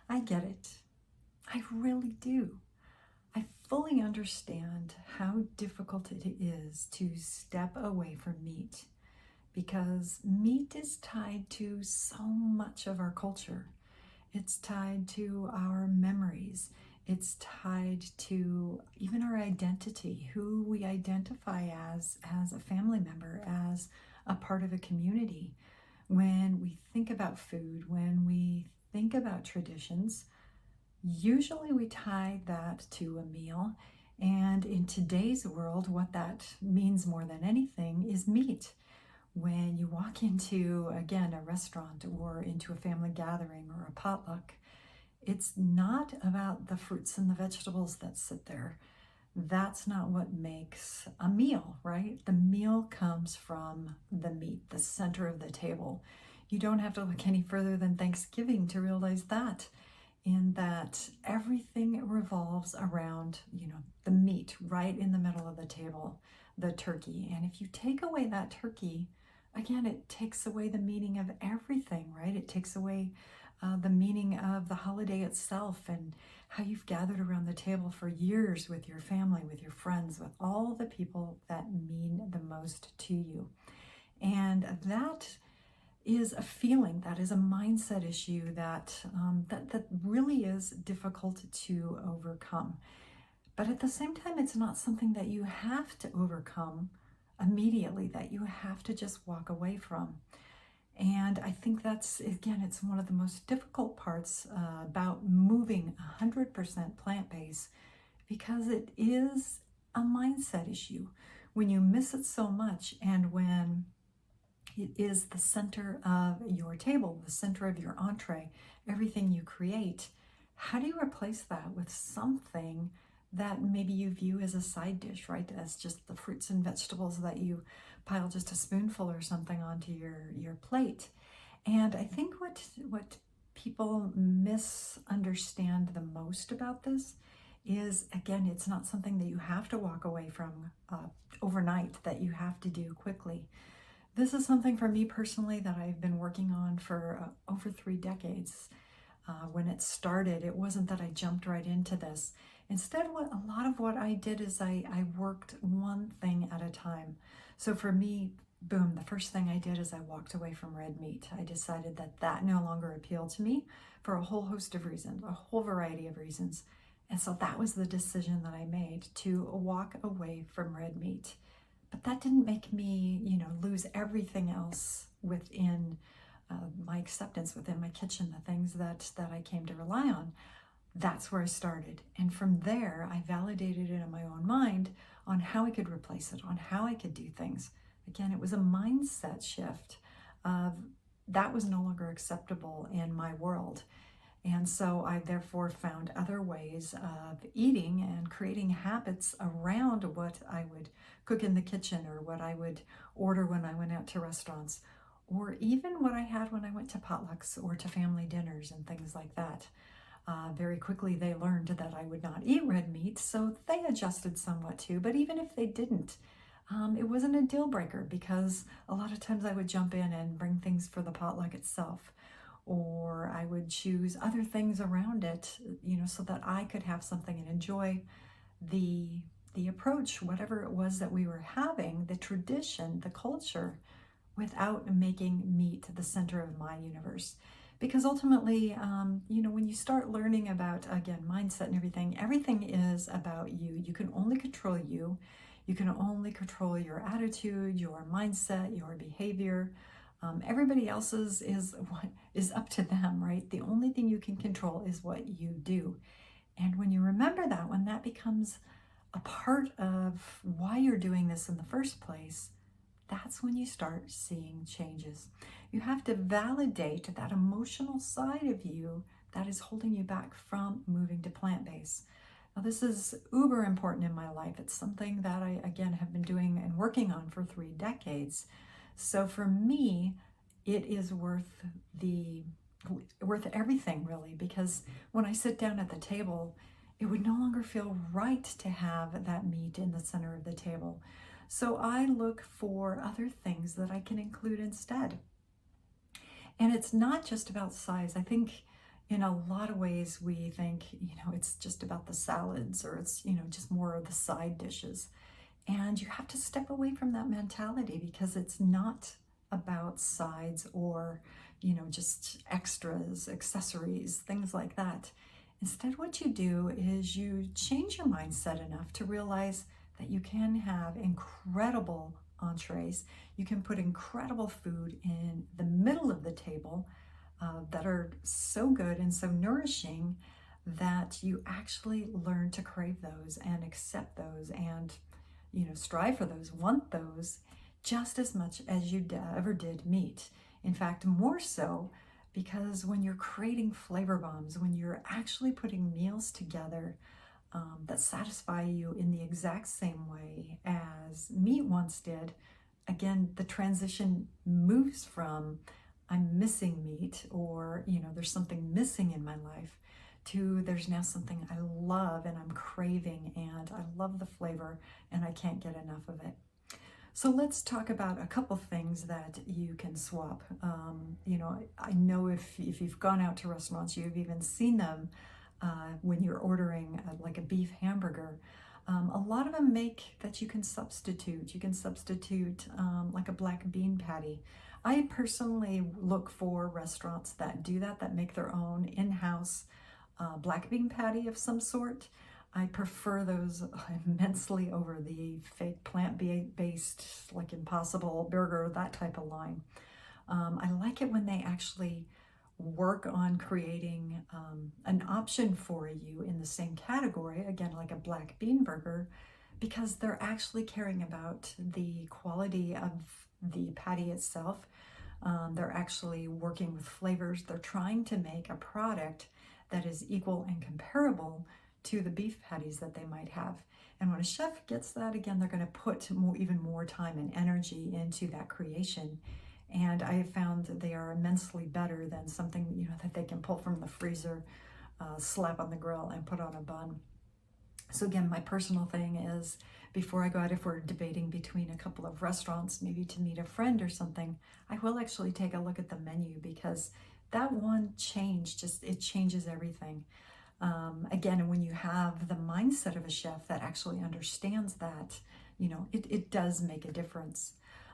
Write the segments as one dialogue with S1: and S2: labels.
S1: I get it. I really do. I fully understand how difficult it is to step away from meat because meat is tied to so much of our culture. It's tied to our memories. It's tied to even our identity, who we identify as a family member, as a part of a community. When we think about food, when we think about traditions, usually we tie that to a meal. And in today's world, what that means more than anything is meat. When you walk into, again, a restaurant or into a family gathering or a potluck, it's not about the fruits and the vegetables that sit there. That's not what makes a meal, right? The meal comes from the meat, the center of the table. You don't have to look any further than Thanksgiving to realize that, in that everything revolves around, the meat right in the middle of the table, the turkey. And if you take away that turkey, again, it takes away the meaning of everything, right? It takes away the meaning of the holiday itself and how you've gathered around the table for years with your family, with your friends, with all the people that mean the most to you. And that is a feeling, that is a mindset issue that really is difficult to overcome. But at the same time, it's not something that you have to overcome immediately, that you have to just walk away from. And I think that's, again, it's one of the most difficult parts about moving 100% plant-based, because it is a mindset issue. When you miss it so much, and when it is the center of your table, the center of your entree, everything you create, how do you replace that with something that maybe you view as a side dish, right? As just the fruits and vegetables that you pile just a spoonful or something onto your plate. And I think what people misunderstand the most about this is, again, it's not something that you have to walk away from overnight, that you have to do quickly. This is something for me personally that I've been working on for over 3 decades. When it started, it wasn't that I jumped right into this. Instead, a lot of what I did is I worked one thing at a time. So for me, boom, the first thing I did is I walked away from red meat. I decided that no longer appealed to me for a whole host of reasons, a whole variety of reasons. And so that was the decision that I made, to walk away from red meat. But that didn't make me, lose everything else within my acceptance, within my kitchen, the things that I came to rely on. That's where I started. And from there, I validated it in my own mind on how I could replace it, on how I could do things. Again, it was a mindset shift of that was no longer acceptable in my world. And so I therefore found other ways of eating and creating habits around what I would cook in the kitchen, or what I would order when I went out to restaurants, or even what I had when I went to potlucks or to family dinners and things like that. Very quickly, they learned that I would not eat red meat, so they adjusted somewhat too. But even if they didn't, it wasn't a deal breaker, because a lot of times I would jump in and bring things for the potluck itself, or I would choose other things around it, so that I could have something and enjoy the approach, whatever it was that we were having, the tradition, the culture, without making meat the center of my universe. Because ultimately, when you start learning about, again, mindset and everything is about you. You can only control you. You can only control your attitude, your mindset, your behavior. Everybody else's is what is up to them, right? The only thing you can control is what you do. And when you remember that, when that becomes a part of why you're doing this in the first place, that's when you start seeing changes. You have to validate that emotional side of you that is holding you back from moving to plant-based. Now, this is uber important in my life. It's something that I, again, have been doing and working on for 3 decades. So for me, it is worth everything, really, because when I sit down at the table, it would no longer feel right to have that meat in the center of the table. So I look for other things that I can include instead. And it's not just about size. I think, In a lot of ways, we think, it's just about the salads, or it's, just more of the side dishes. And you have to step away from that mentality, because it's not about sides or, just extras, accessories, things like that. Instead, what you do is you change your mindset enough to realize that you can have incredible entrees. You can put incredible food in the middle of the table that are so good and so nourishing that you actually learn to crave those and accept those and, strive for those, want those just as much as you ever did meat. In fact, more so, because when you're creating flavor bombs, when you're actually putting meals together that satisfy you in the exact same way as meat once did, again, the transition moves from I'm missing meat, or, there's something missing in my life, to there's now something I love and I'm craving and I love the flavor and I can't get enough of it. So let's talk about a couple things that you can swap. I know if you've gone out to restaurants, you've even seen them when you're ordering like a beef hamburger. A lot of them make that you can substitute. You can substitute like a black bean patty. I personally look for restaurants that do that, that make their own in-house black bean patty of some sort. I prefer those immensely over the fake plant-based, like Impossible Burger, that type of line. I like it when they actually work on creating an option for you in the same category, again, like a black bean burger, because they're actually caring about the quality of the patty itself. They're actually working with flavors. They're trying to make a product that is equal and comparable to the beef patties that they might have. And when a chef gets that, again, they're going to put even more time and energy into that creation. And I have found that they are immensely better than something, that they can pull from the freezer, slap on the grill, and put on a bun. So again, my personal thing is, before I go out, if we're debating between a couple of restaurants, maybe to meet a friend or something, I will actually take a look at the menu, because that one change, it changes everything. Again, when you have the mindset of a chef that actually understands that, it does make a difference.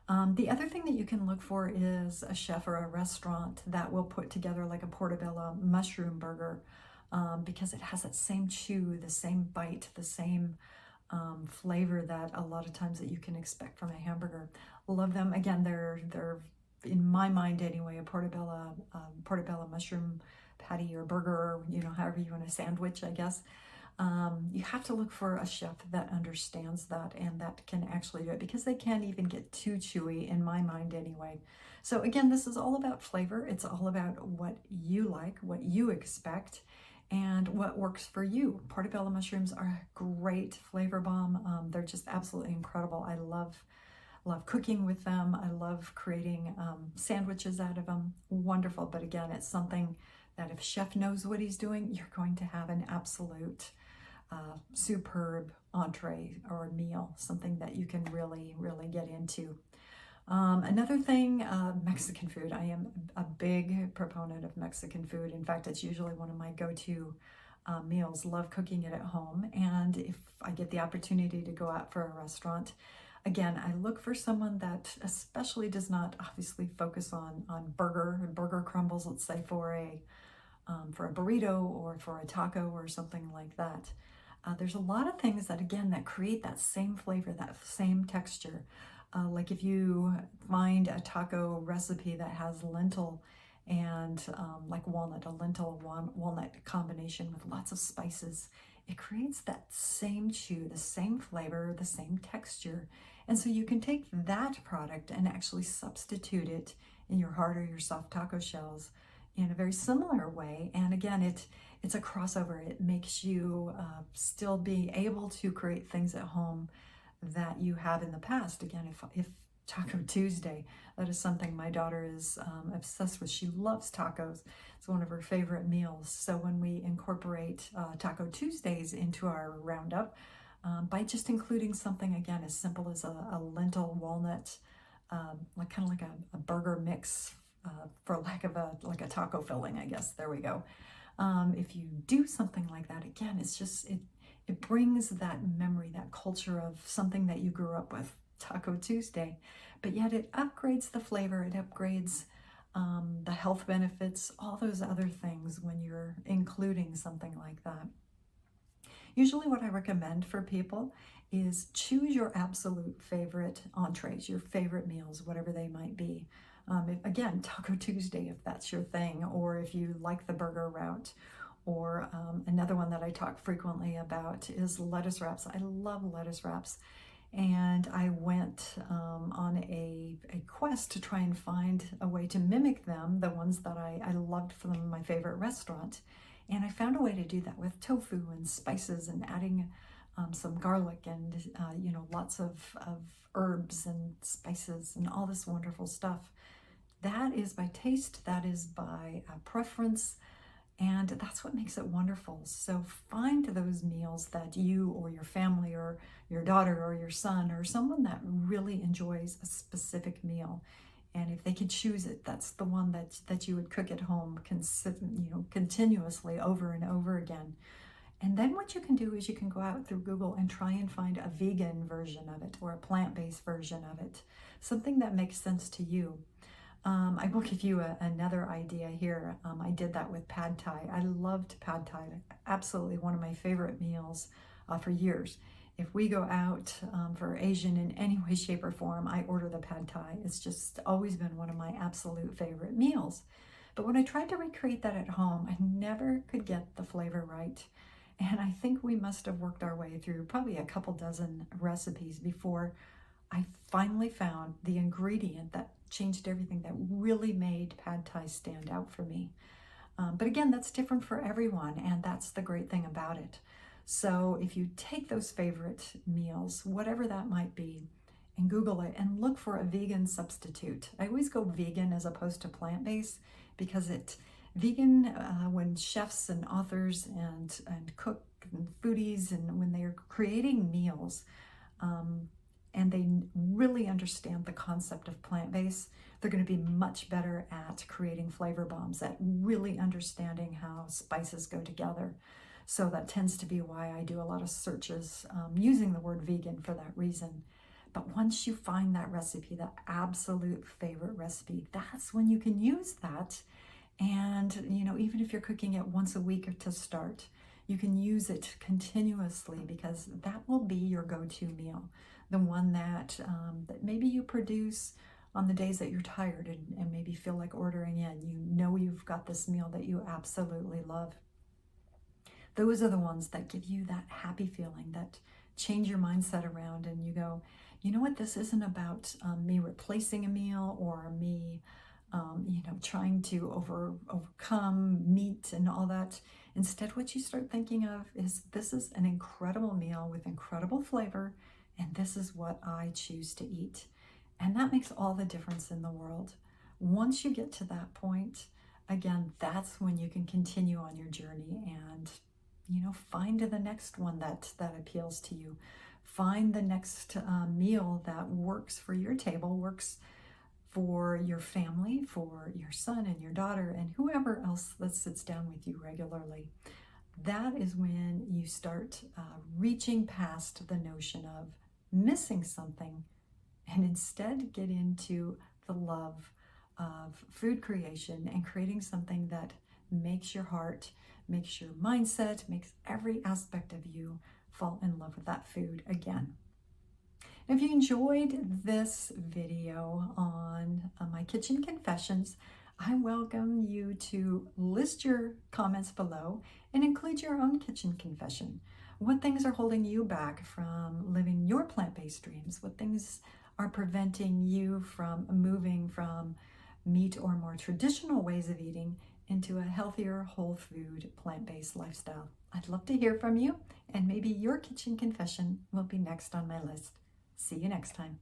S1: The other thing that you can look for is a chef or a restaurant that will put together like a portobello mushroom burger, because it has that same chew, the same bite, the same flavor that a lot of times that you can expect from a hamburger. Love them. Again, they're in my mind anyway, a portobello mushroom patty or burger, or however you want to sandwich, I guess. You have to look for a chef that understands that and that can actually do it, because they can't even get too chewy, in my mind anyway. So again, this is all about flavor. It's all about what you like, what you expect, and what works for you. Portobello mushrooms are a great flavor bomb. They're just absolutely incredible. I love cooking with them. I love creating sandwiches out of them. Wonderful. But again, it's something that if a chef knows what he's doing, you're going to have an absolute superb entree or meal, something that you can really, really get into. Another thing, Mexican food. I am a big proponent of Mexican food. In fact, it's usually one of my go-to meals. Love cooking it at home. And if I get the opportunity to go out for a restaurant, again, I look for someone that especially does not obviously focus on burger crumbles, let's say for a burrito or for a taco or something like that. There's a lot of things that, again, that create that same flavor, that same texture. Like if you find a taco recipe that has lentil and like walnut, a lentil walnut combination with lots of spices, it creates that same chew, the same flavor, the same texture. And so you can take that product and actually substitute it in your hard or your soft taco shells in a very similar way. And again, it's a crossover. It makes you still be able to create things at home that you have in the past. Again, if Taco Tuesday, that is something my daughter is obsessed with. She loves tacos. It's one of her favorite meals. So when we incorporate Taco Tuesdays into our roundup, by just including something, again, as simple as a lentil walnut, like kind of like a burger mix, for lack of a taco filling, I guess. There we go. If you do something like that, again, it brings that memory, that culture of something that you grew up with, Taco Tuesday, but yet it upgrades the flavor, it upgrades the health benefits, all those other things when you're including something like that. Usually what I recommend for people is choose your absolute favorite entrees, your favorite meals, whatever they might be. Again, Taco Tuesday, if that's your thing, or if you like the burger route. Or another one that I talk frequently about is lettuce wraps. I love lettuce wraps. And I went on a quest to try and find a way to mimic them, the ones that I loved from my favorite restaurant. And I found a way to do that with tofu and spices and adding some garlic and, lots of herbs and spices and all this wonderful stuff. That is by taste, that is by preference, and that's what makes it wonderful. So find those meals that you or your family or your daughter or your son or someone that really enjoys a specific meal. And if they could choose it, that's the one that you would cook at home continuously over and over again. And then what you can do is you can go out through Google and try and find a vegan version of it or a plant-based version of it, something that makes sense to you. I will give you another idea here. I did that with pad thai. I loved pad thai, absolutely one of my favorite meals for years. If we go out for Asian in any way, shape, or form, I order the pad thai. It's just always been one of my absolute favorite meals. But when I tried to recreate that at home, I never could get the flavor right. And I think we must have worked our way through probably a couple dozen recipes before I finally found the ingredient that changed everything, that really made pad thai stand out for me. But again, that's different for everyone, and that's the great thing about it. So if you take those favorite meals, whatever that might be, and Google it and look for a vegan substitute. I always go vegan as opposed to plant-based because vegan, when chefs and authors and cook and foodies and when they're creating meals, and they really understand the concept of plant-based, they're going to be much better at creating flavor bombs, at really understanding how spices go together. So that tends to be why I do a lot of searches using the word vegan for that reason. But once you find that recipe, that absolute favorite recipe, that's when you can use that. And, even if you're cooking it once a week to start, you can use it continuously because that will be your go-to meal. The one that maybe you produce on the days that you're tired and maybe feel like ordering in. You've got this meal that you absolutely love. Those are the ones that give you that happy feeling, that change your mindset around and you go, you know what, this isn't about me replacing a meal or me trying to overcome meat and all that. Instead, what you start thinking of is this is an incredible meal with incredible flavor, and this is what I choose to eat. And that makes all the difference in the world. Once you get to that point, again, that's when you can continue on your journey and, find the next one that appeals to you. Find the next meal that works for your table, works for your family, for your son and your daughter, and whoever else that sits down with you regularly. That is when you start reaching past the notion of missing something and instead get into the love of food creation and creating something that makes your heart, makes your mindset, makes every aspect of you fall in love with that food again. If you enjoyed this video on my kitchen confessions, I welcome you to list your comments below and include your own kitchen confession. What things are holding you back from living your plant-based dreams? What things are preventing you from moving from meat or more traditional ways of eating into a healthier, whole food, plant-based lifestyle? I'd love to hear from you, and maybe your kitchen confession will be next on my list. See you next time.